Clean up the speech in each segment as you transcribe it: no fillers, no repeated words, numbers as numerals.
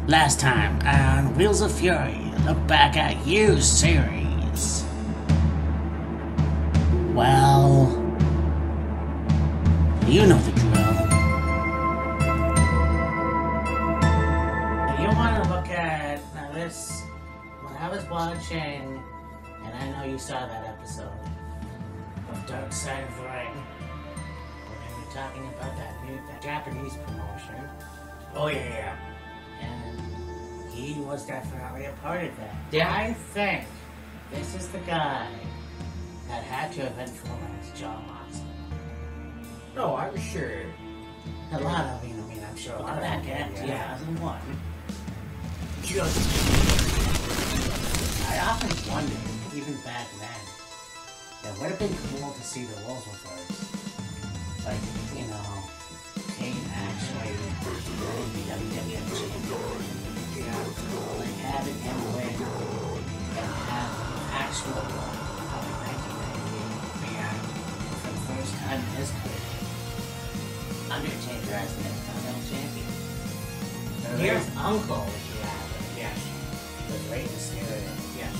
Last time on Wheels of Fury, look back at U series. Well, you know the drill. You want to look at, now this, when I was watching, and I know you saw that episode of Dark Side of the Ring, when they were talking about that Japanese promotion. Oh yeah. And he was definitely a part of that. Yeah. I think this is the guy that had to have influenced John Moxley. No, I'm sure. A lot of, I'm sure back at 2001. I often wondered, even back then, it would have been cool to see the roles reversed. Like, Kane actually winning the WWF championship. Like having him win and have actual probably 1998 for the first time in his career. Undertaker as the Intercontinental Champion. His uncle, Yes. was Rey Mysterio. Yes.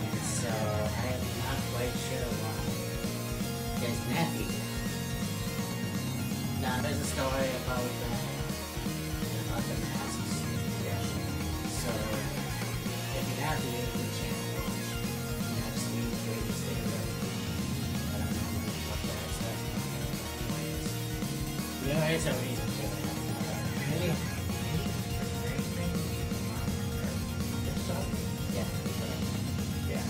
And so I am not quite sure why his nephew. Now there's a story about the masks. Yes. So if you have the Asian channel, you have to see the Rey Mysterio. I don't know what that's like. There is a reason for it. Really? Yeah. Yeah.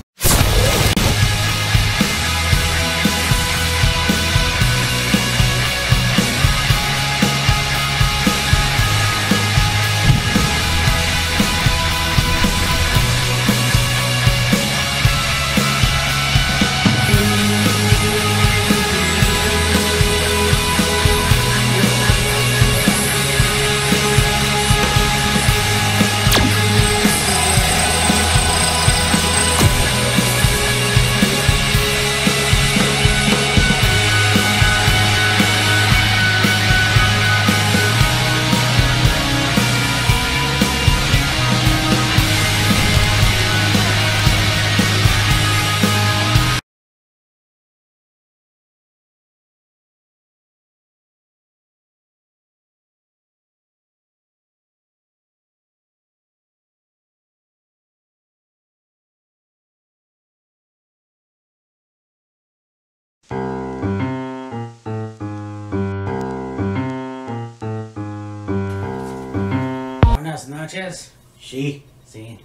Buenas noches. Sí. Sí.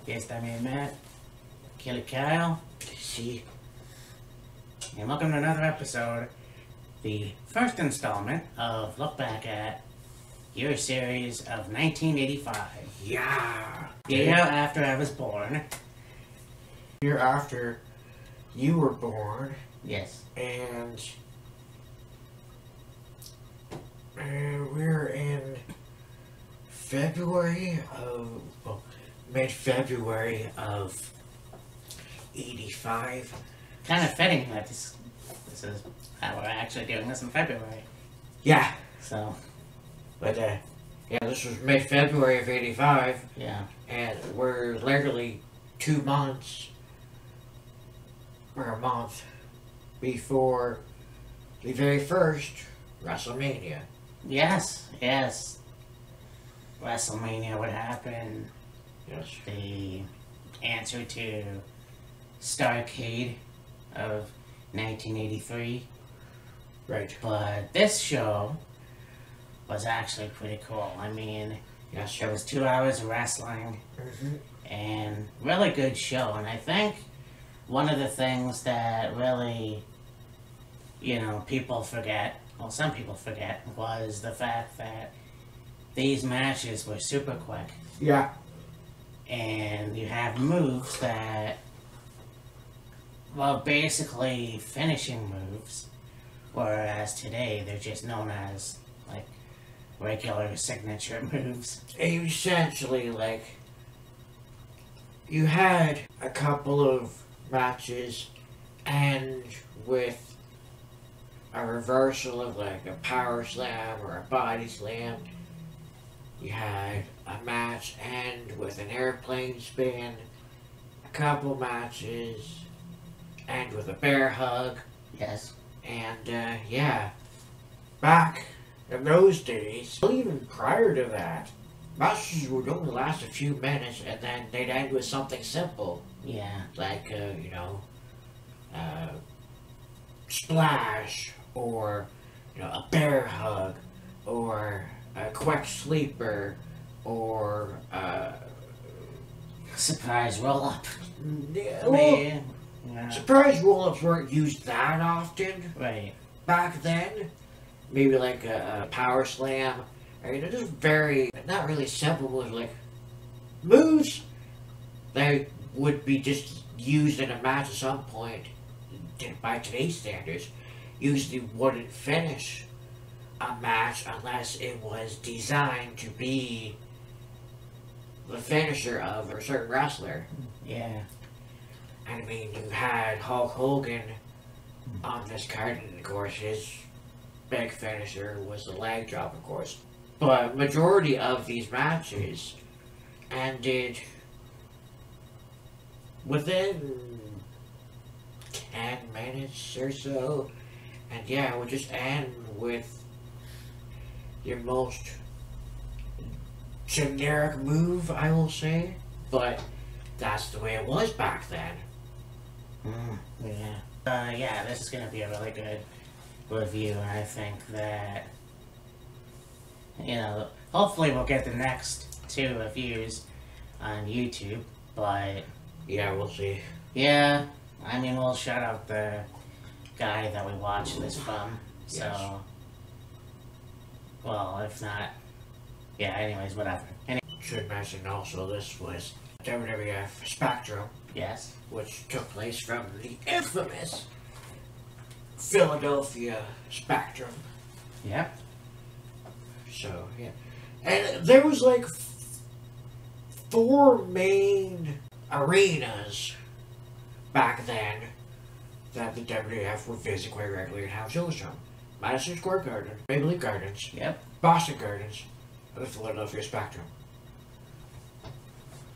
Yes, también Matt. Kelly Kyle. Sí. And welcome to another episode, the first installment of Look Back at Your Series of 1985. Yeah. The year after I was born. Year after you were born, Yes. and we're in mid-February of 85. Kind of fitting that this is how we're actually doing this in February. Yeah. So, But, this was mid-February of 85, yeah. and we're literally 2 months, or a month, before the very first WrestleMania. Yes, yes. WrestleMania would happen. Yes. The answer to Starrcade of 1983. Right. But this show was actually pretty cool. Yes. There was 2 hours of wrestling and really good show. And I think one of the things that really, people forget, well, some people forget, was the fact that these matches were super quick. Yeah. And you have moves that, well, basically finishing moves, whereas today they're just known as, like, regular signature moves. Essentially, you had a couple of matches, and with a reversal of, a power slam or a body slam, You had a match end with an airplane spin. A couple matches end with a bear hug. Yes. And, yeah. Back in those days, even prior to that, matches would only last a few minutes and then they'd end with something simple. Yeah. Like, splash, or, a bear hug, or a quick sleeper, or, Surprise roll up. Yeah. Surprise roll-ups weren't used that often. Right. Back then. Maybe like a power slam. Or, just very, not really simple moves, like moves that would be just used in a match at some point by today's standards. Usually wouldn't finish a match unless it was designed to be the finisher of a certain wrestler. Yeah. I mean, you had Hulk Hogan on this card, and of course his big finisher was the leg drop, of course. But majority of these matches ended within 10 minutes or so. And yeah, it would just end with your most generic move, I will say. But that's the way it was back then. Yeah. Yeah, this is gonna be a really good review, and I think that, hopefully we'll get the next 2 reviews on YouTube, but Yeah, we'll see. yeah, I mean, we'll shout out the guy that we watched this from, so, Yes. well, if not, yeah, anyways, whatever. Should mention also this was WWF Spectrum, Yes. which took place from the infamous Philadelphia Spectrum. Yep. So, yeah. And there was like 4 main arenas back then that the WWF would visit quite regularly and have shows from. Madison Square Garden, Maple Leaf Gardens, Yep. Boston Gardens, and the Philadelphia Spectrum.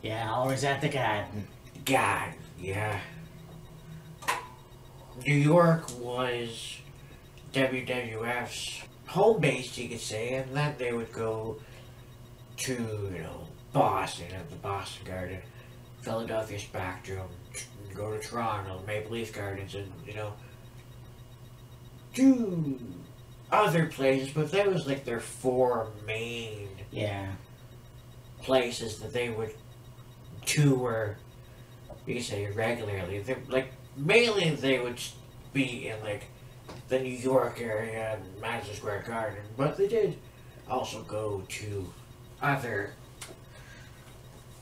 Yeah, always at the garden. God, yeah. New York was WWF's home base, you could say, and then they would go to, Boston at the Boston Garden, Philadelphia Spectrum, go to Toronto, Maple Leaf Gardens, and, do other places, but that was like their 4 main Yeah. places that they would tour, you could say, regularly. They're, like, mainly they would be in, like, the New York area and Madison Square Garden, but they did also go to other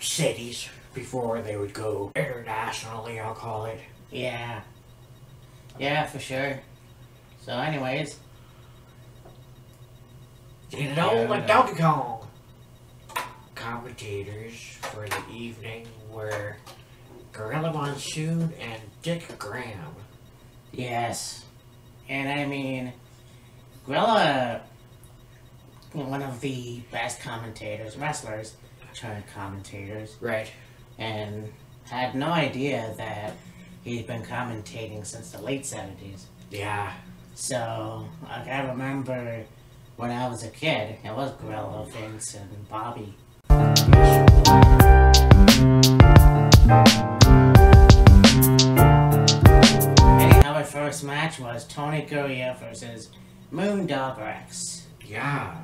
cities before they would go internationally, I'll call it. Yeah. Yeah, for sure. So anyways, Like Donkey Kong. Commentators for the evening were Gorilla Monsoon and Dick Graham. yes. And I mean, Gorilla, one of the best wrestlers, turned commentators, Right. and had no idea that he'd been commentating since the late 70s. Yeah. So, I remember when I was a kid, it was Gorilla, Vince, and Bobby. Our first match was Tony Gurria versus Moondog Rex. Yeah.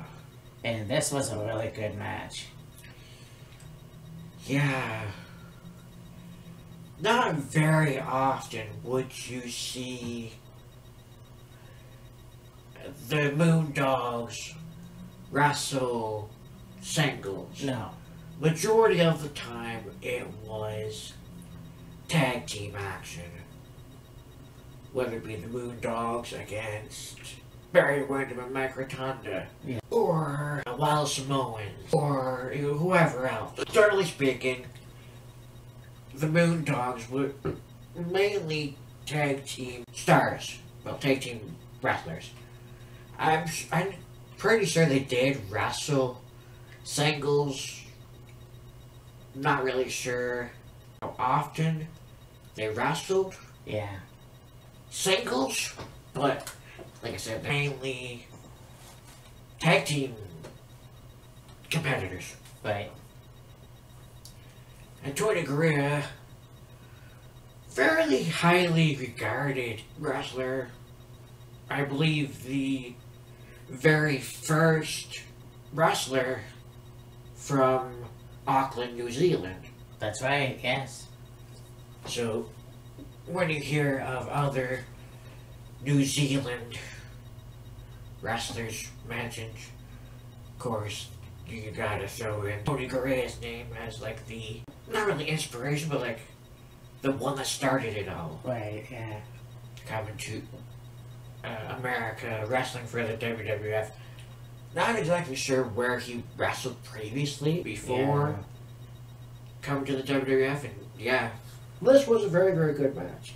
And this was a really good match. Yeah. Not very often would you see the Moondogs wrestle singles. No. Majority of the time it was tag team action. Whether it be the Moondogs against Barry Windham and Mike Rotunda, Yeah. or the Wild Samoans, or whoever else. Generally speaking, the Moondogs were mainly tag team stars. Well, tag team wrestlers. I'm pretty sure they did wrestle Singles, not really sure how often they wrestled. Yeah. Singles, but like I said, mainly tag team competitors. Right. And Tony Garea, fairly highly regarded wrestler. I believe the very first wrestler from Auckland, New Zealand. That's right, yes. So, when you hear of other New Zealand wrestlers mentioned, of course, you gotta throw in Tony Garea's name as like the, not really inspiration, but like the one that started it all. Right, yeah. Coming to America, wrestling for the WWF. Not exactly sure where he wrestled previously before coming to the WWF, and yeah, this was a very, very good match.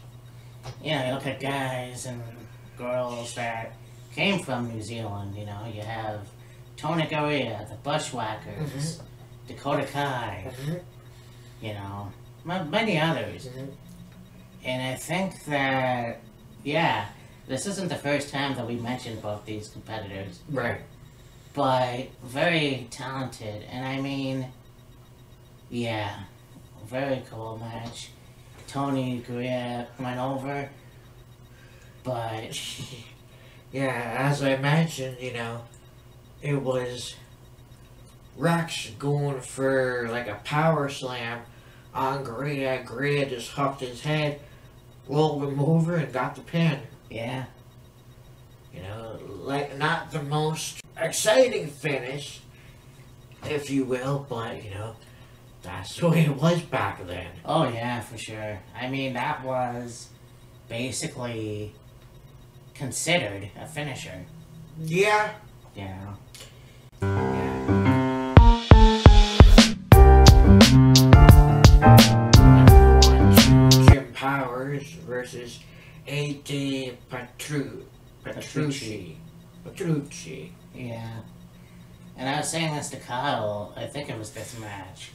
Yeah, you look at guys and girls that came from New Zealand, you know, you have Tony Garea, the Bushwhackers, Dakota Kai, you know, many others. And I think that, yeah, this isn't the first time that we mentioned both these competitors. Right. But very talented, and I mean, yeah, very cool match. Tony Garea went over, but yeah, as I mentioned, you know, it was Rex going for like a power slam on Garea. Garea just hooked his head, rolled him over, and got the pin. yeah, You know, like not the most exciting finish, if you will, but you know, that's the way it was back then. oh yeah, for sure. I mean, that was basically considered a finisher, Yeah. you know. Jim Powers versus AJ Petrucci. Yeah. And I was saying this to Kyle, I think it was this match.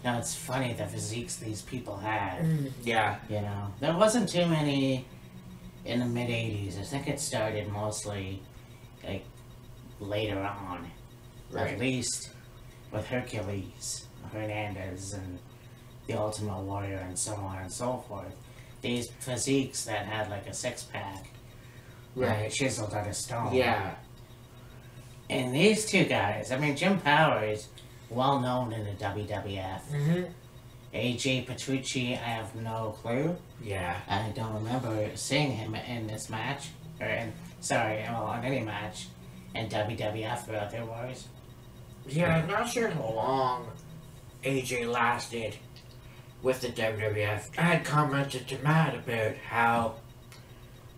Now it's funny the physiques these people had. Yeah. You know, there wasn't too many in the mid 80s. I think it started mostly like later on. Right. At least with Hercules, Hernandez, and the Ultimate Warrior, and so on and so forth. These physiques that had like a six pack, Right. chiseled out of stone. Yeah. And these two guys, I mean, Jim Powers, well known in the WWF. AJ Petrucci, I have no clue. Yeah. I don't remember seeing him in this match, or on any match in WWF throughout their wars. Yeah, I'm not sure how long AJ lasted with the WWF. I had commented to Matt about how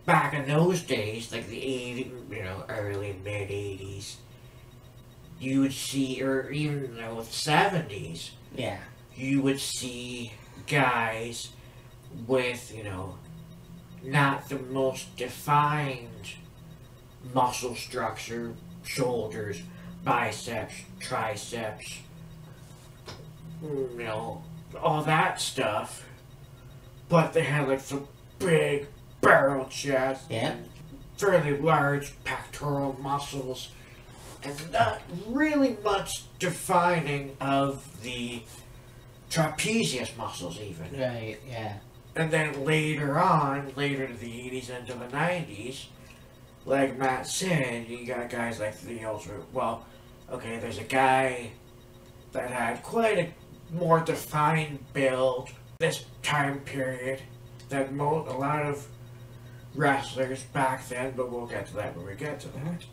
back in those days, like the 80s, you know, early mid 80s, you would see, or even you know, the 70s, Yeah. you would see guys with, you know, not the most defined muscle structure, shoulders, biceps, triceps, you know, all that stuff, but they had like some big barrel chest, Yeah. fairly large pectoral muscles, and not really much defining of the trapezius muscles even. Right, yeah. And then later on, later to the 80s into the 90s, like Matt said, you got guys like the Ultimate. Well, okay, there's a guy that had quite a more defined build this time period that a lot of wrestlers back then, but we'll get to that when we get to that.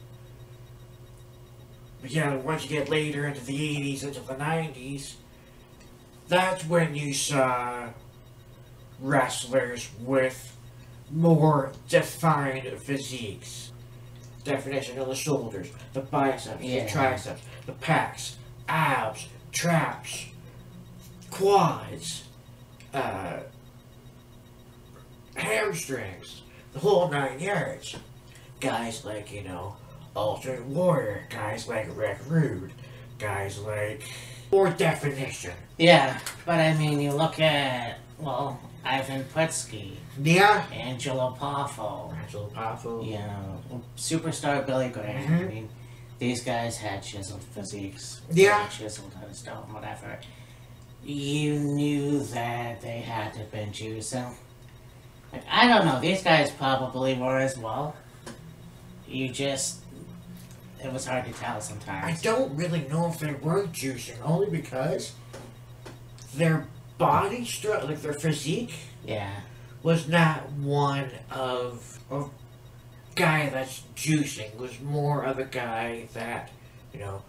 But yeah, once you get later into the 80s, into the 90s, that's when you saw wrestlers with more defined physiques. Definition of the shoulders, the biceps, Yeah. the triceps, the pecs, abs, traps, quads, hamstrings, the whole 9 yards. Guys like, you know, Ultimate Warrior, guys like Rick Rude, guys, like, for definition. Yeah, but I mean, you look at, well, Ivan Putski, Yeah. Angelo Poffo, Yeah. you know, superstar Billy Graham. Mhm. I mean, these guys had chiseled physiques. Yeah. Chiseled out of stone, whatever. You knew that they had to have been juicing. Like, I don't know, these guys probably were as well. It was hard to tell I sometimes. don't really know if they were juicing, only because their body structure, like their physique, Yeah. was not one of a guy that's juicing. Was more of a guy that, you know,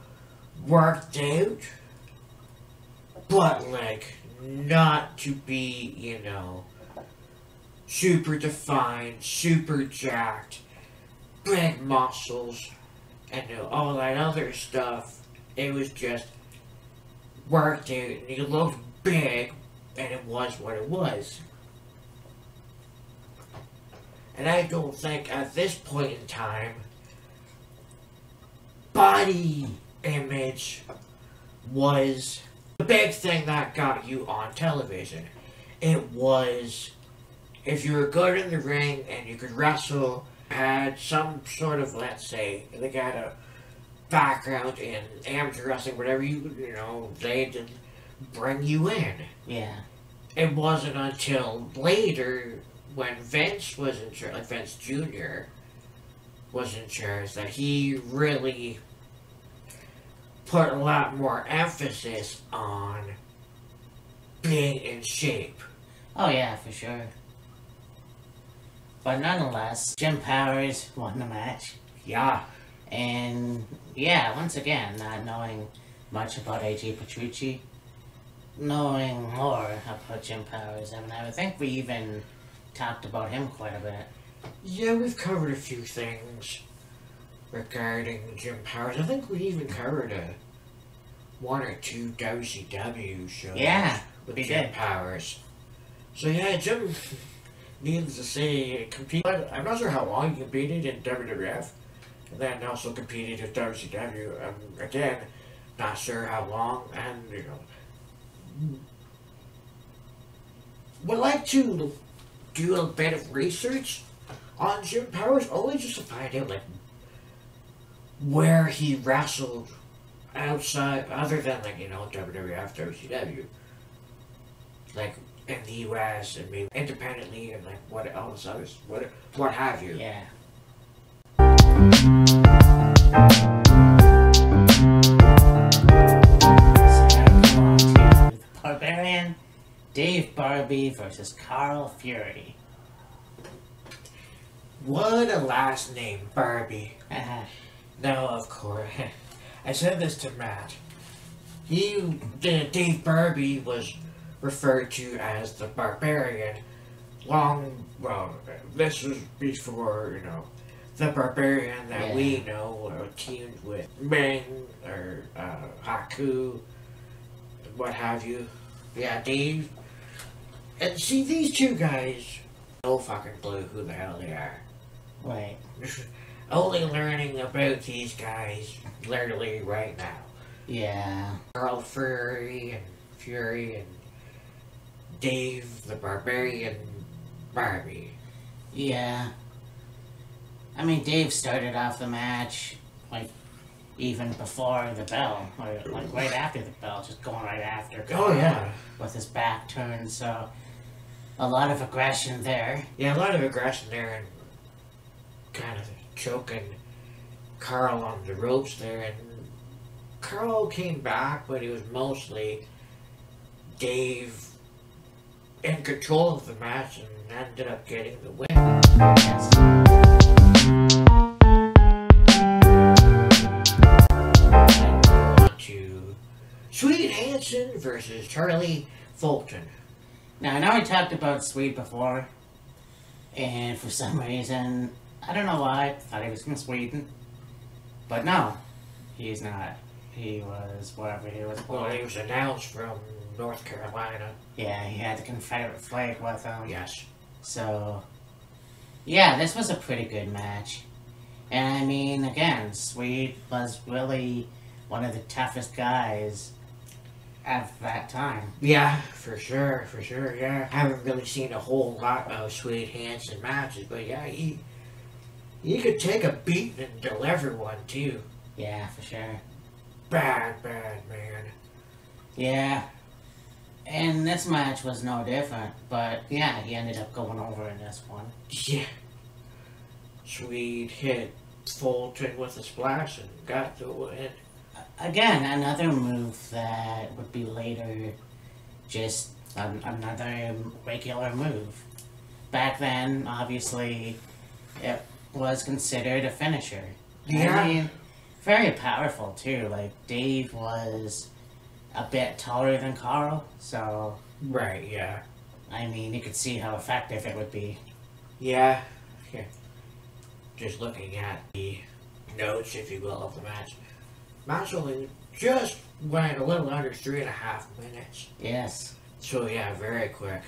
worked out, but like not to be, you know, super defined, super jacked, big muscles, and you know, all that other stuff. It was just worked out, and he looked big, and it was what it was. And I don't think at this point in time, body image was the big thing that got you on television. It was, if you were good in the ring and you could wrestle, had some sort of, let's say, they got a background in amateur wrestling, whatever you know, they did bring you in. Yeah. It wasn't until later, when Vince was in charge, like Vince Jr. was in charge, that he really put a lot more emphasis on being in shape. Oh yeah, for sure. But nonetheless, Jim Powers won the match. Yeah. And yeah, once again, not knowing much about AJ Petrucci, knowing more about Jim Powers. I mean, I would think we even talked about him quite a bit. Yeah, we've covered a few things regarding Jim Powers. I think we even covered one or two WCW shows Yeah, with we Jim did. Powers. So yeah, Jim, needless to say, I'm not sure how long he competed in WWF, and then also competed with WCW. Again, not sure how long, and you know, would like to do a bit of research on Jim Powers, only just to find out like where he wrestled outside, other than like, you know, WWF, WCW, like in the US and maybe independently, and like what else others, what have you. Yeah. So now we come on to the Barbarian, Dave Barbie versus Carl Fury. What a last name, Barbie. Uh-huh. Now, of course, I said this to Matt. Dave Barbie was referred to as the Barbarian this was before, you know, the Barbarian that we know teamed with Ming or Haku, what have you. Yeah, Dave. And see, these two guys, no fucking clue who the hell they are. Right. Only learning about these guys literally right now. Yeah. Carl Fury and Dave the Barbarian Barbie. Yeah. I mean, Dave started off the match, like, even before the bell, or like right after the bell, just going right after. Oh, yeah. With his back turned, so a lot of aggression there. Yeah, a lot of aggression there, and kind of choking Carl on the ropes there, and Carl came back, but it was mostly Dave in control of the match and ended up getting the win. Yes. On to Swede Hansen versus Charlie Fulton. Now, I know we talked about Swede before, and for some reason, I don't know why, I thought he was from Sweden. But no, he's not. He was wherever he was Well, born. he was announced from North Carolina. Yeah, he had the Confederate flag with him. Yes. So, yeah, this was a pretty good match. And I mean, again, Swede was really one of the toughest guys at that time. Yeah, for sure, yeah. I haven't really seen a whole lot of Swede Hansen matches, but yeah, he could take a beating and deliver one too. Yeah, for sure. Bad man. Yeah. And this match was no different, but yeah, he ended up going over in this one. Yeah. Swede hit Fulton with a splash and got the win. Again, another move that would be later just another regular move. Back then, obviously, it was considered a finisher. Yeah. I mean, very powerful too. Like, Dave was a bit taller than Carl, so... Right, yeah. I mean, you could see how effective it would be. Yeah. Just looking at the notes, if you will, of the match. Match only just went a little under 3.5 minutes. Yes. So yeah, very quick.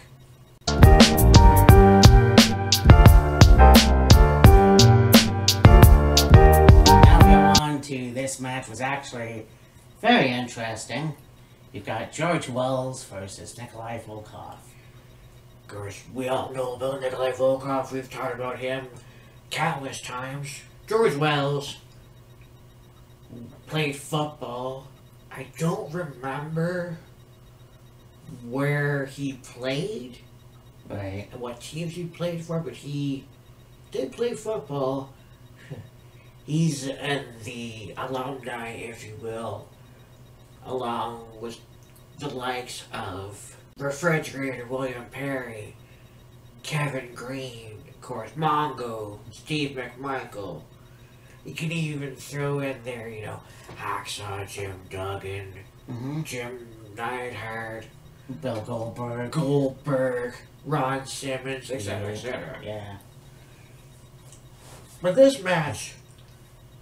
Now we go on to this match was actually very interesting. You've got George Wells versus Nikolai Volkov. Of course, we all know about Nikolai Volkov. We've talked about him countless times. George Wells played football. I don't remember where he played Right. and what teams he played for, but he did play football. He's in the alumni, if you will, along with the likes of Refrigerator William Perry, Kevin Green, of course, Mongo, Steve McMichael. You can even throw in there, you know, Hacksaw Jim Duggan, Jim Neidhart, Bill Goldberg, Ron Simmons, etc., etc. Yeah. But this match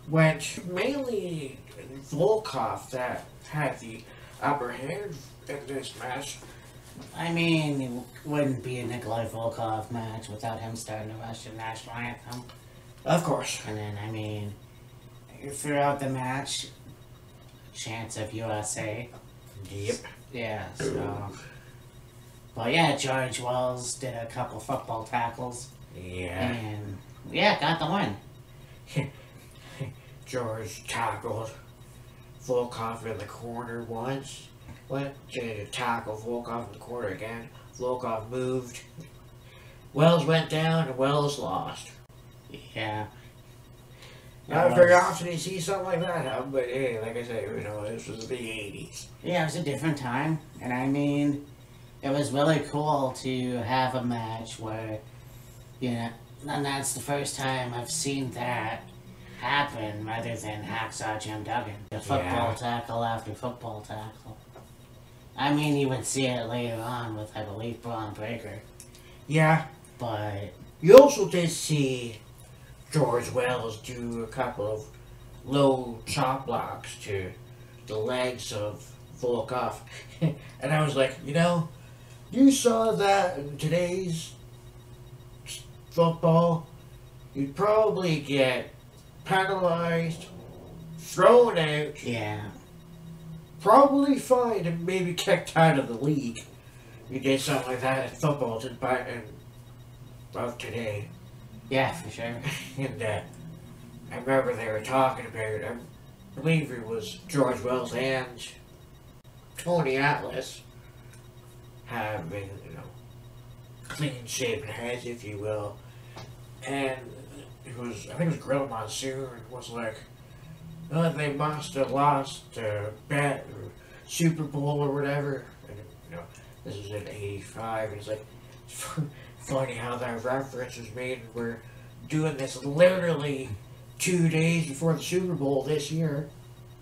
went mainly Volkov that had the upper hand in this match. I mean, it wouldn't be a Nikolai Volkov match without him starting the Russian national anthem. Of course. And then, I mean, throughout the match, chants of USA. Yep. Yeah, so... But yeah, George Wells did a couple football tackles. Yeah. And, yeah, got the win. George tackled Volkov in the corner once. Went to tackle Volkov in the corner again. Volkov moved. Wells went down and Wells lost. Yeah. Not very often you see something like that happen, but hey, like I say, you know, this was the 80s. Yeah, it was a different time. And I mean, it was really cool to have a match where, you know, and that's the first time I've seen that happen rather than Hacksaw Jim Duggan. The football tackle after football tackle. I mean, you would see it later on with, I believe, Braun Breaker. Yeah. But You also did see George Wells do a couple of low chop blocks to the legs of Volkov. And I was like, you know, you saw that in today's football, you'd probably get penalized, thrown out, yeah, probably fined, and maybe kicked out of the league. You did something like that in football of today. yeah, for sure. And I remember they were talking about, I believe it was George Wells and Tony Atlas having, you know, clean-shaven heads, if you will. And it was, I think it was Grill Monsoon was like, oh, they must have lost a bet or Super Bowl or whatever. And, you know, this was in '85, and it's like, it's funny how that reference was made. We're doing this literally 2 days before the Super Bowl this year.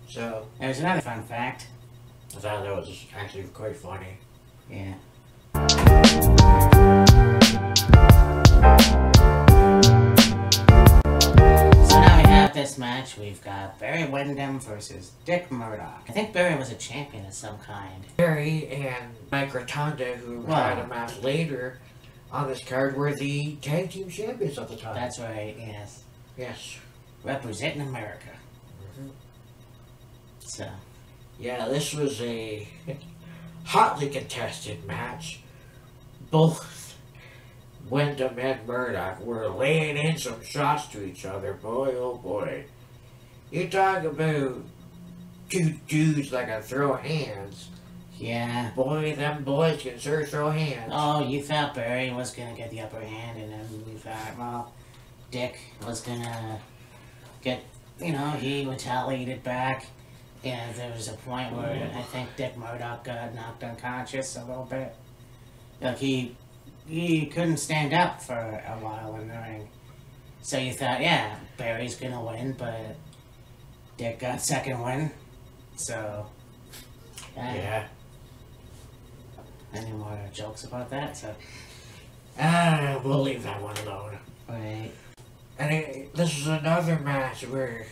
So, There's another fun fact. I thought that was actually quite funny. Yeah. So now we have this match. We've got Barry Windham versus Dick Murdoch. I think Barry was a champion of some kind. Barry and Mike Rotunda, who had a match later on this card, were the tag team champions at the time. That's right, yes. Yes. Representing America. So, Yeah, this was a hotly contested match. Both Wyndham and Murdoch were laying in some shots to each other. Boy, oh boy. You talk about two dudes that can throw hands. yeah. Boy, them boys can sure throw hands. Oh, you thought Barry was gonna get the upper hand, and then you thought, well, Dick was gonna get, he retaliated back. And there was a point where I think Dick Murdoch got knocked unconscious a little bit. Like, he couldn't stand up for a while in the ring. So you thought, yeah, Barry's gonna win, but Dick got second win. So, Yeah. Any more jokes about that? So, We'll leave that one alone. right. And this is another match where,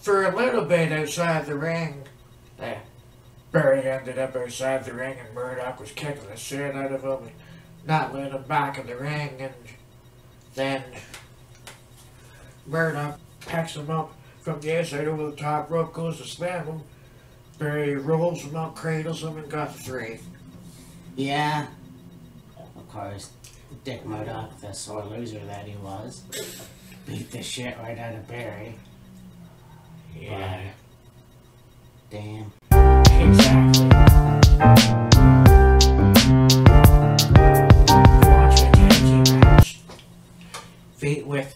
for a little bit outside the ring, Barry ended up outside the ring and Murdoch was kicking the shit out of him, not letting him back in the ring, and then Murdoch picks him up from the outside over the top rope, goes to slam him. Barry rolls him up, cradles him, and got the 3. Yeah. Of course, Dick Murdoch, the sore loser that he was, beat the shit right out of Barry. Yeah. But, damn. Exactly. Watch the tag team match. Feat with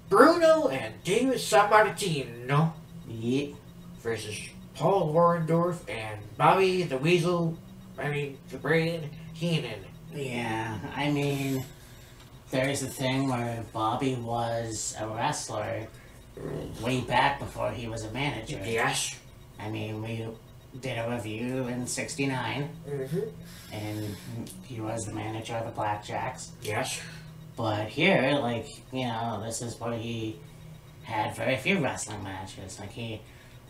Bruno and David Sammartino Yeah. versus Paul Warendorf and Bobby the Brain Heenan. Yeah, I mean, there's a thing where Bobby was a wrestler way back before he was a manager. Yes. I mean, we did a review in '69, Mm-hmm. and he was the manager of the Blackjacks. Yes. But here, like, this is where he had very few wrestling matches. Like, he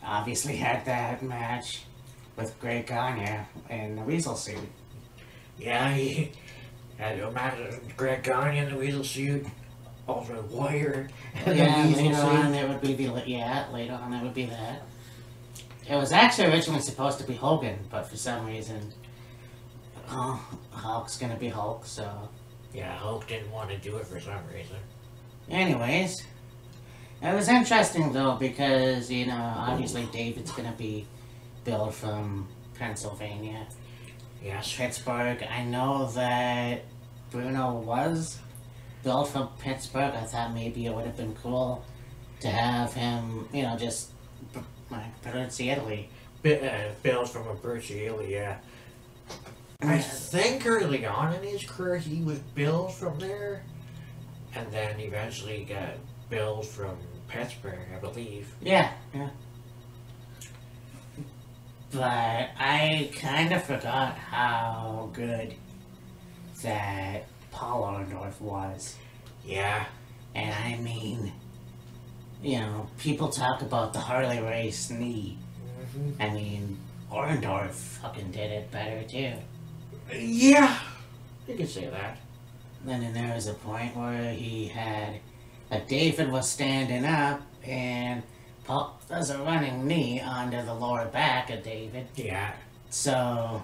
obviously had that match with Greg Gagne in the Weasel suit. Yeah, he had a match with Greg Gagne in the Weasel suit. Ultimate Warrior. Yeah, later on it would be later on it would be that. It was actually originally supposed to be Hogan, but for some reason, Hulk's gonna be Hulk, so. Yeah, Hulk didn't want to do it for some reason. Anyways, it was interesting though because, obviously David's gonna be billed from Pennsylvania. Yes. Pittsburgh. I know that Bruno was billed from Pittsburgh. I thought maybe it would have been cool to have him, just pronounce Italy. Billed from a Italy, yeah. I think early on in his career he was billed from there, and then eventually got billed from Pittsburgh, I believe. Yeah. But I kind of forgot how good that Paul Orndorff was. Yeah. And I mean, people talk about the Harley Race knee. Mm-hmm. I mean, Orndorff fucking did it better too. Yeah. You could say that. Then there was a point where he had, David was standing up and Paul does a running knee onto the lower back of David. Yeah. So,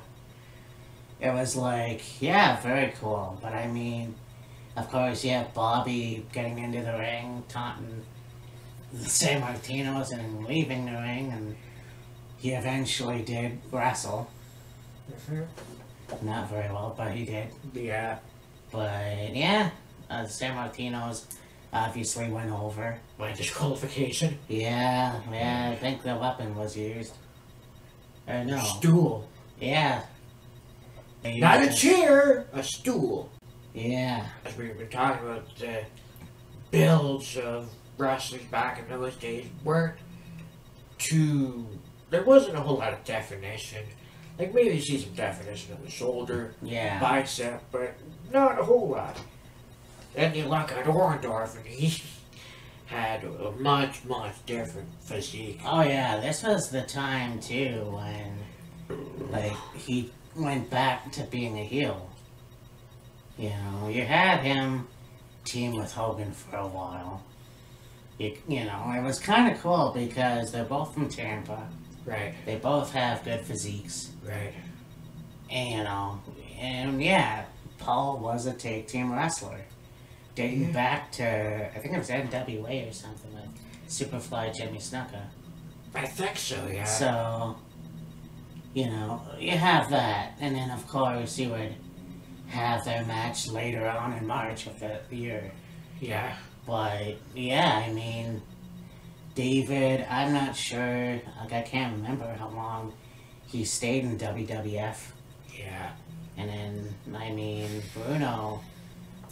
it was like, yeah, very cool. But I mean, of course, Bobby getting into the ring, taunting the San Martinos and leaving the ring, and he eventually did wrestle. Mm-hmm. Not very well, but he did. Yeah. But San Martinos obviously went over. By disqualification. Yeah, I think the weapon was used. Or no. Stool. Yeah. Not a chair, a stool. Yeah. As we've been talking about, the builds of wrestlers back in those days weren't too... There wasn't a whole lot of definition. Like, maybe you see some definition of the shoulder, bicep, but not a whole lot. Then you look at Orndorff, and he had a much, much different physique. Oh yeah, this was the time too when, he went back to being a heel. You had him team with Hogan for a while. You know, it was kind of cool because they're both from Tampa. Right. They both have good physiques. Right. And, you know, and yeah, Paul was a tag team wrestler. Dating back to, I think it was NWA or something, like Superfly Jimmy Snuka. I think so, yeah. So, you know, you have that. And then, of course, you would have their match later on in March of the year. Yeah. But, yeah, I mean, David, I'm not sure, like, I can't remember how long he stayed in WWF. Yeah. And then, I mean, Bruno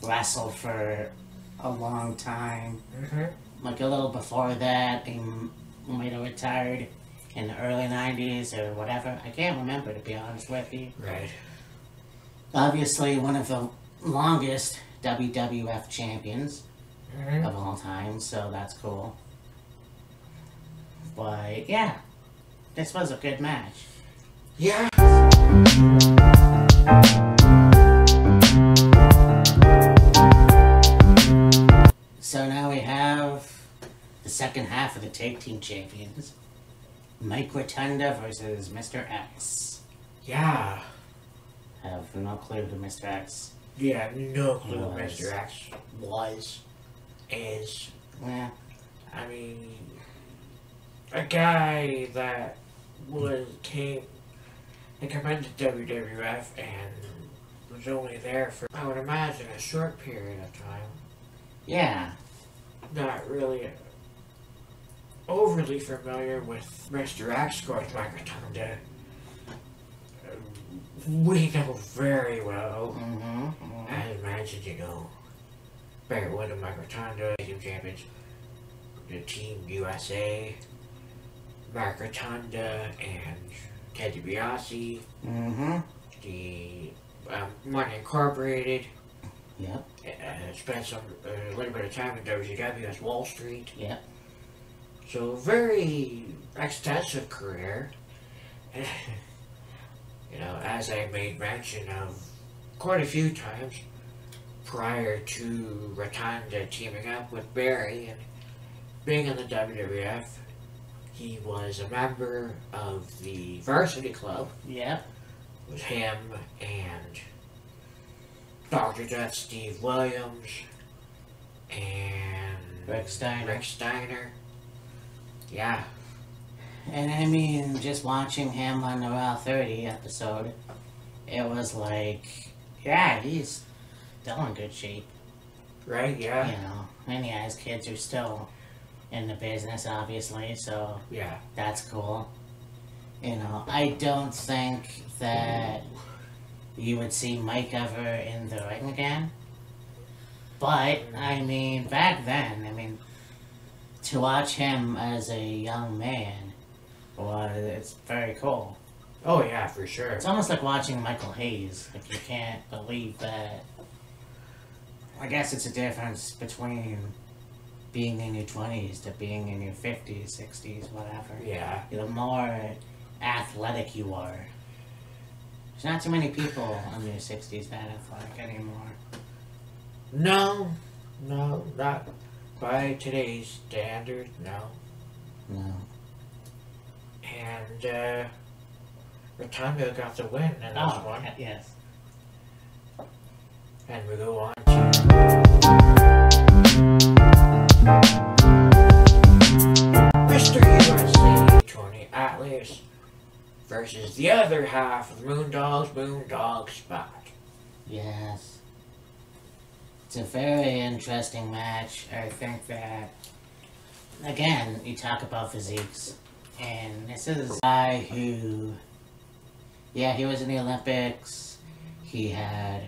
wrestled for a long time. Mm-hmm. Like, a little before that, he might have retired in the early 90s or whatever. I can't remember, to be honest with you. Right. Obviously, one of the longest WWF champions of all time, so that's cool. But yeah, this was a good match. Yeah. So now we have the second half of the tag team champions. Mike Rotunda versus Mr. X. Yeah. I have no clue who Mr. X Yeah, no clue who was. Mr. X is. Yeah. I mean, a guy that came to WWF and was only there for, I would imagine, a short period of time. Yeah. Not really overly familiar with Mr. X, of course, Mike Rotunda. We know very well. I imagine, you know, Barry Windham, Mike Rotunda, Team Champions, the Team USA, Mike Rotunda, and Ted DiBiase, the Money Incorporated. Yep. Spent a little bit of time in WCW as Wall Street. Yep. So, very extensive career. You know, as I made mention of quite a few times prior to Rotunda teaming up with Barry and being in the WWF, he was a member of the Varsity Club. Yep. It was him and Dr. Death Steve Williams and Rick Steiner. Yeah. And I mean, just watching him on the Raw 30 episode, it was like, yeah, he's still in good shape. Right, yeah. You know, and yeah, his kids are still in the business, obviously, so yeah, that's cool. You know, I don't think that you would see Mike ever in the ring again. But, I mean, back then, I mean, to watch him as a young man, well, it's very cool. Oh yeah, for sure. It's almost like watching Michael Hayes. Like, you can't believe that. I guess it's a difference between being in your 20s to being in your 50s, 60s, whatever. Yeah. The more athletic you are. There's not too many people in their 60s that athletic anymore. No, not by today's standard, no. No. And, Rotunda got the win in this one. Yes. And we go on to Mr. USA, Tony Atlas versus the other half of the Moondog Spot. Yes. It's a very interesting match. I think that, again, you talk about physiques. And this is a guy who, yeah, he was in the Olympics. He had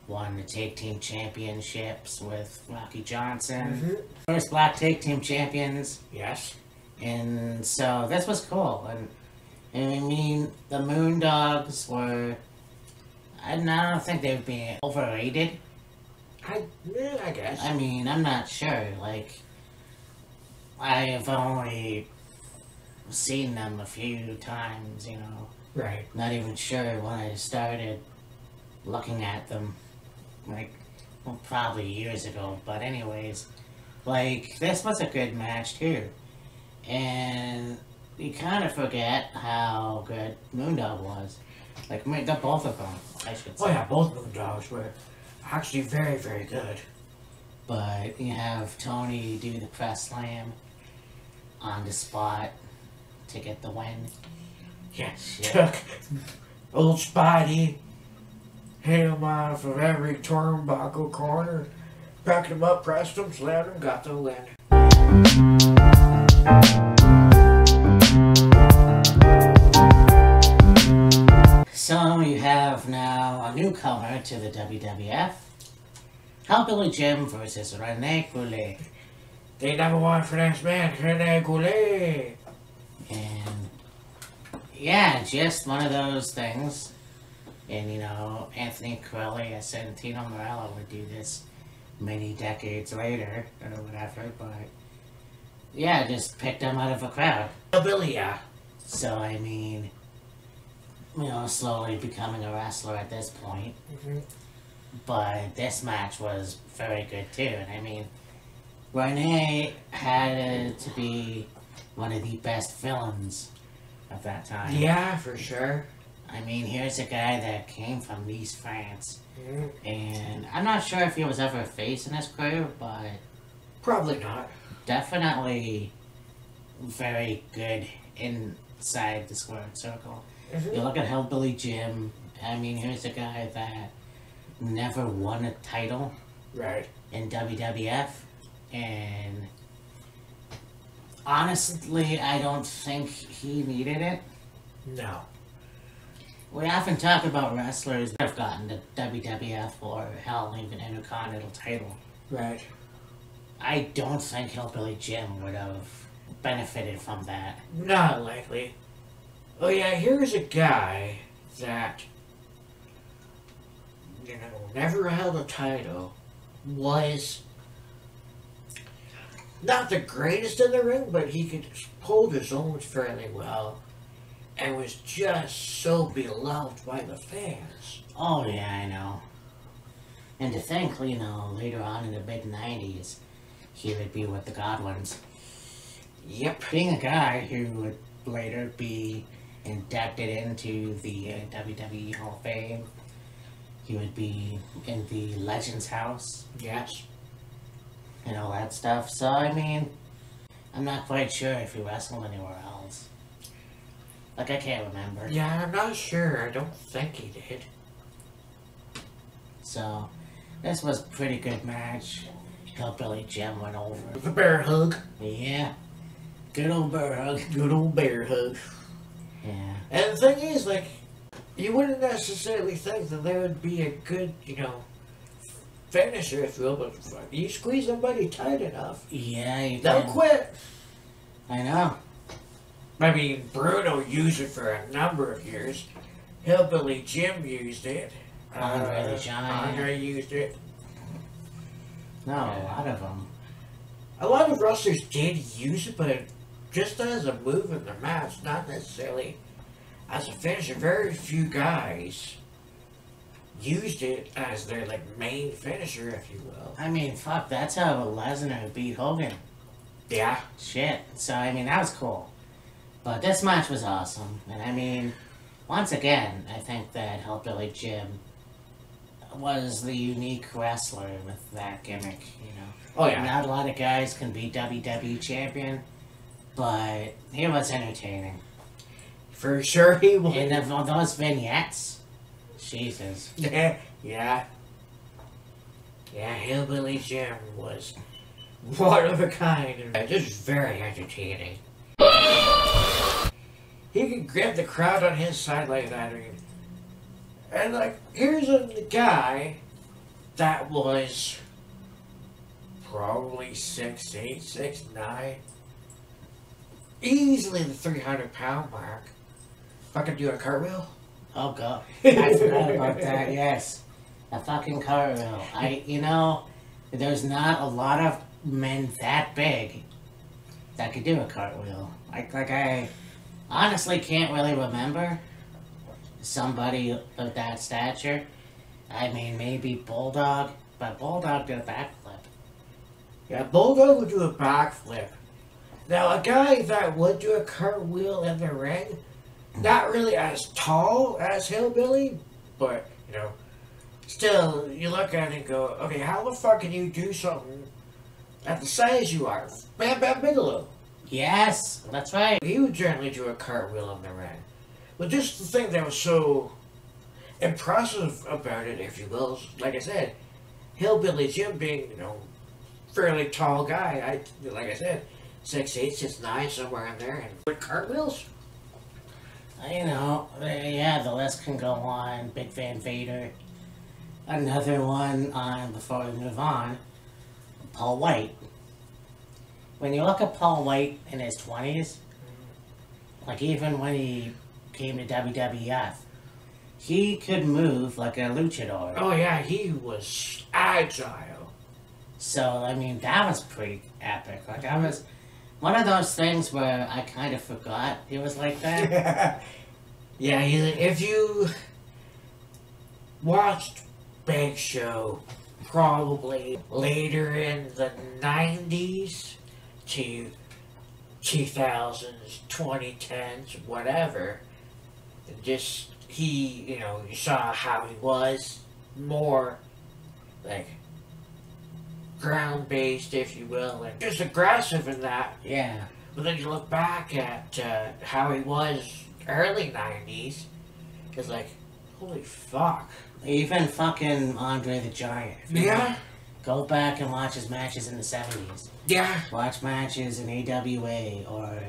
won the tag team championships with Rocky Johnson. First black tag team champions. Yes. And so this was cool. And I mean, the Moondogs were, I don't think they would be overrated. I guess. I mean, I'm not sure. Like, I've only seen them a few times, you know. Right. Not even sure when I started looking at them. Like, well, probably years ago. But anyways, like, this was a good match too. And you kind of forget how good Moondog was. Like, the both of them, I should say. Oh yeah, both Moondogs were actually very, very good. But you have Tony do the press slam on the spot to get the win. Yeah, took old Spidey, hit him out of every turnbuckle corner, backed him up, pressed him, slammed him, got the win. So you have now a newcomer to the WWF. Hellbilly Jim versus Rene Goulet. The number one for next man, Rene Goulet. And yeah, just one of those things. And you know, Anthony Corelli and Santino Morello would do this many decades later or whatever, but yeah, just picked them out of a crowd. Hellbilly, yeah. So I mean, you know, slowly becoming a wrestler at this point. But this match was very good too. And I mean, Rene had to be one of the best villains of that time. Yeah, for sure. I mean, here's a guy that came from Nice, France. And I'm not sure if he was ever a face in his career, but Probably not. definitely very good inside the squared circle. You look at Hellbilly Jim, I mean, here's a guy that never won a title Right. in WWF, and honestly, I don't think he needed it. No. We often talk about wrestlers that have gotten the WWF or hell, even Intercontinental title. Right. I don't think Hillbilly Jim would have benefited from that. Not likely. Oh yeah, here's a guy that, you know, never held a title, was not the greatest in the ring, but he could hold his own fairly well, and was just so beloved by the fans. Oh yeah, I know. And to think, you know, later on in the mid-90s, he would be with the Godwins. Yep. Being a guy who would later be inducted into the WWE Hall of Fame. He would be in the Legends House Yes. and all that stuff. So, I mean, I'm not quite sure if he wrestled anywhere else. Like, I can't remember. Yeah, I'm not sure. I don't think he did. So, this was a pretty good match. Hillbilly Jim went over. The bear hug. Yeah. Good old bear hug. Good old bear hug. Yeah. And the thing is, like, you wouldn't necessarily think that there would be a good, you know, finisher, if you will, but you squeeze somebody tight enough, Yeah, you they'll can. quit. I know. I mean, Bruno used it for a number of years. Hillbilly Jim used it. Andre the Giant. Andre used it. No, a lot of them. A lot of wrestlers did use it, but just as a move in the match, not necessarily as a finisher. Very few guys used it as their, like, main finisher, if you will. I mean, fuck, that's how Lesnar beat Hogan. Yeah. Shit. So, I mean, that was cool. But this match was awesome. And I mean, once again, I think that Hillbilly Jim was the unique wrestler with that gimmick, you know. Oh, yeah. Not a lot of guys can be WWE champion, but he was entertaining. For sure he was. And of those vignettes, Jesus. Yeah. Yeah, Hillbilly Jim was one of a kind and just very entertaining. He could grab the crowd on his side like that. And, like, here's a guy that was probably 6'8", 6'9". Easily the 300-pound mark. Fucking do a cartwheel. Oh god, I forgot about that. Yes, a fucking cartwheel. You know, there's not a lot of men that big that could do a cartwheel. I honestly can't really remember somebody of that stature. I mean, maybe Bulldog, but Bulldog did a backflip. Yeah, Bulldog would do a backflip. Now, a guy that would do a cartwheel in the ring, not really as tall as Hillbilly, but, you know, still, you look at it and go, okay, how the fuck can you do something at the size you are? Bam Bam Bigelow. Yes, that's right. He would generally do a cartwheel in the ring. But just the thing that was so impressive about it, if you will, is, like I said, Hillbilly Jim being, you know, fairly tall guy. Like I said, 6'8", 6'9", somewhere in there, and with cartwheels. You know, yeah, the list can go on. Big Van Vader. Another one on, before we move on, Paul White. When you look at Paul White in his 20s, like even when he came to WWF, he could move like a luchador. Oh yeah, he was agile. So, I mean, that was pretty epic. Like, that was one of those things where I kind of forgot it was like that. Yeah, if you watched Big Show probably later in the 90s to 2000s, 2010s, whatever, just you know, you saw how he was more like ground-based, if you will, and just aggressive in that. Yeah. But then you look back at how he was early 90s, it's like, holy fuck. Even fucking Andre the Giant. Yeah. Go back and watch his matches in the 70s. Yeah. Watch matches in AWA or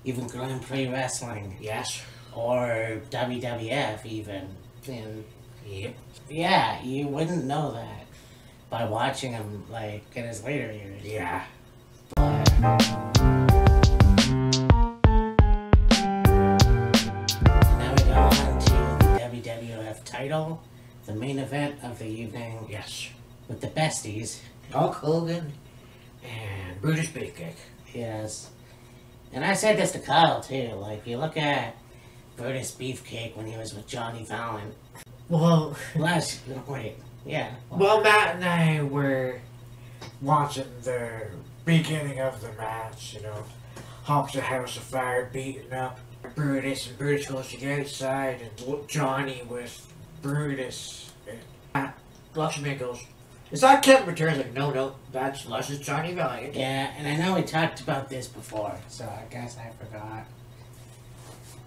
even Grand Prix Wrestling. Yes. Or WWF even. And Yep. yeah, you wouldn't know that by watching him like in his later years. Yeah. But now we go on to the WWF title, the main event of the evening. Yes. With the besties. Hulk Hogan and Brutus Beefcake. Yes. And I said this to Kyle too, like you look at Brutus Beefcake when he was with Johnny Valiant. Well, Wait, yeah. well, Matt and I were watching the beginning of the match, you know. Hulk's a House of Fire beating up Brutus, and Brutus goes to the outside, and Johnny with Brutus. And Matt looks at me and goes, "Is that Kevin Returns?" Like, no, that's Johnny Valiant. Yeah, and I know we talked about this before, so I guess I forgot.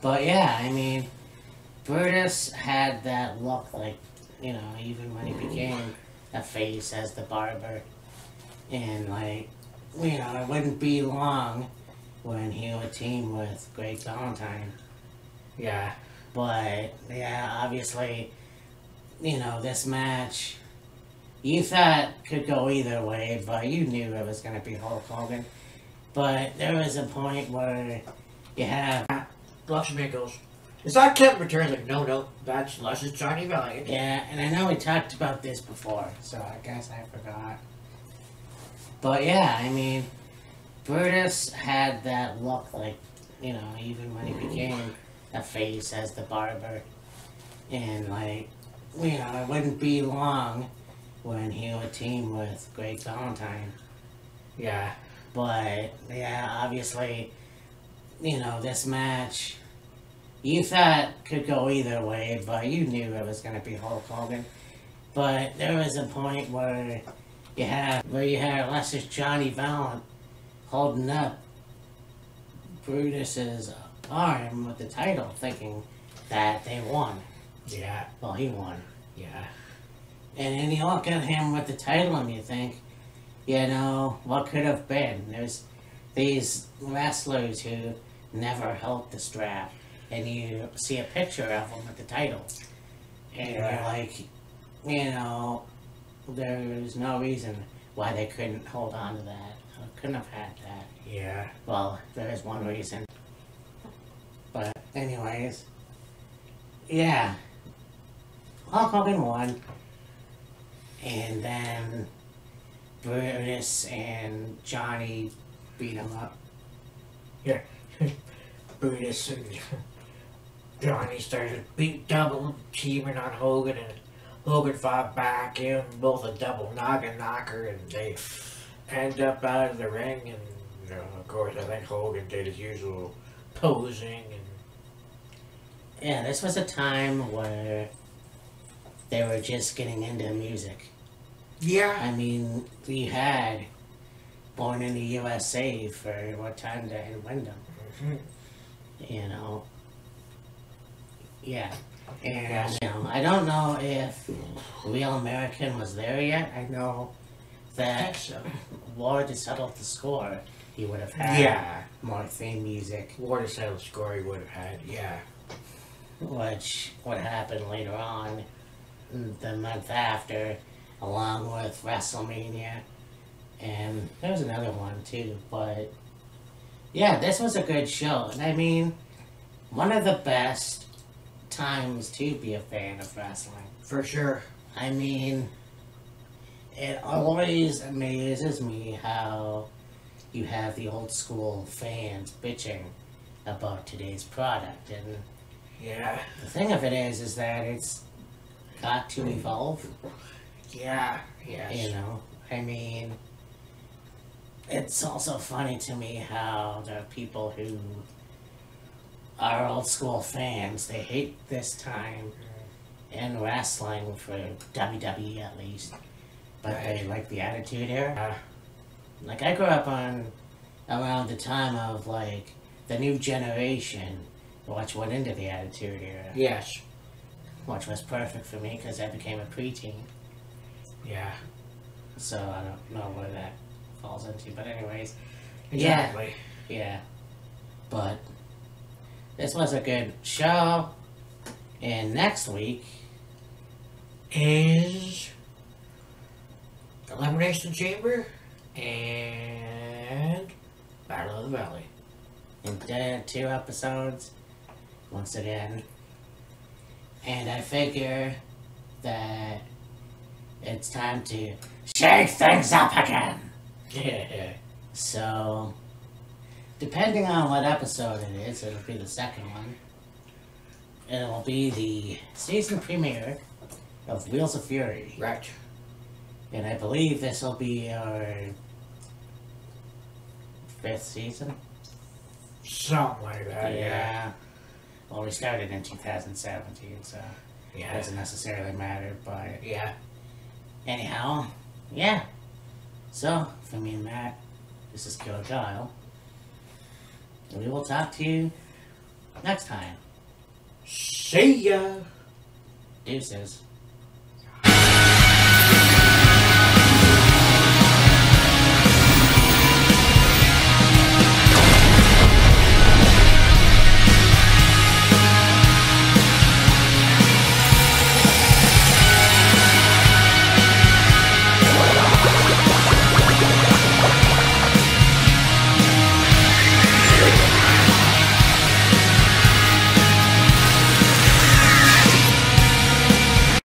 But yeah, I mean, Brutus had that look, like, you know, even when he became a face as the barber. And, like, you know, it wouldn't be long when he would team with Greg Valentine. Yeah. But, yeah, obviously, you know, this match, you thought could go either way, but you knew it was going to be Hulk Hogan. But there was a point where you have... Looks at me and goes, "Is that Kevin Returns?" Like, no, that's Johnny Valiant. Yeah, and I know we talked about this before, so I guess I forgot. But yeah, I mean, Brutus had that look, like, you know, even when he became a face as the barber. And, like, you know, it wouldn't be long when he would team with Greg Valentine. Yeah. But, yeah, obviously, you know, this match, you thought could go either way, but you knew it was going to be Hulk Hogan. But there was a point where you had unless it's Johnny Valiant holding up Brutus's arm with the title, thinking that they won. Yeah. Well, he won. Yeah. And then you look at him with the title and you think, you know, what could have been? There's these wrestlers who never held the strap, and you see a picture of them with the title, and you're like, you know, there's no reason why they couldn't hold on to that, couldn't have had that. Yeah. Well, there is one reason. But anyways, yeah, Hulk Hogan won, and then Brutus and Johnny beat him up. Yeah. Brutus and Johnny started double teaming on Hogan, and Hogan fought back, in both a double noggin knocker, and they end up out of the ring, and of course, I think Hogan did his usual posing and. Yeah, this was a time where they were just getting into music. Yeah. I mean, we had Born in the USA for what time to in Wyndham. You know. Yeah. And I don't know if Real American was there yet. I know that War to Settle the Score, he would have had more theme music. War to Settle the Score he would have had, which would happen later on the month after, along with WrestleMania. And there was another one too, but yeah, this was a good show. And I mean, one of the best times to be a fan of wrestling. For sure. I mean, it always amazes me how you have the old school fans bitching about today's product. And the thing of it is that it's got to evolve. Yeah, yes. You know, I mean, it's also funny to me how the people who are old school fans, they hate this time in wrestling, for WWE at least, but they like the Attitude Era. Like, I grew up around the time of, like, the new generation, which went into the Attitude Era. Yes. Which was perfect for me because I became a preteen. Yeah. So I don't know where that falls into, but anyways. Exactly. Yeah. But this was a good show. And next week is Elimination Chamber and Battle of the Valley. And 2 episodes, once again. And I figure that it's time to shake things up again. Yeah. So, depending on what episode it is, it'll be the second one. It'll be the season premiere of Wheels of Fury. Right. And I believe this will be our 5th season. Something like that, yeah. Well, we started in 2017, so it doesn't necessarily matter, but anyhow, So, for me and Matt, this is Killer Kyle. And we will talk to you next time. See ya! Deuces.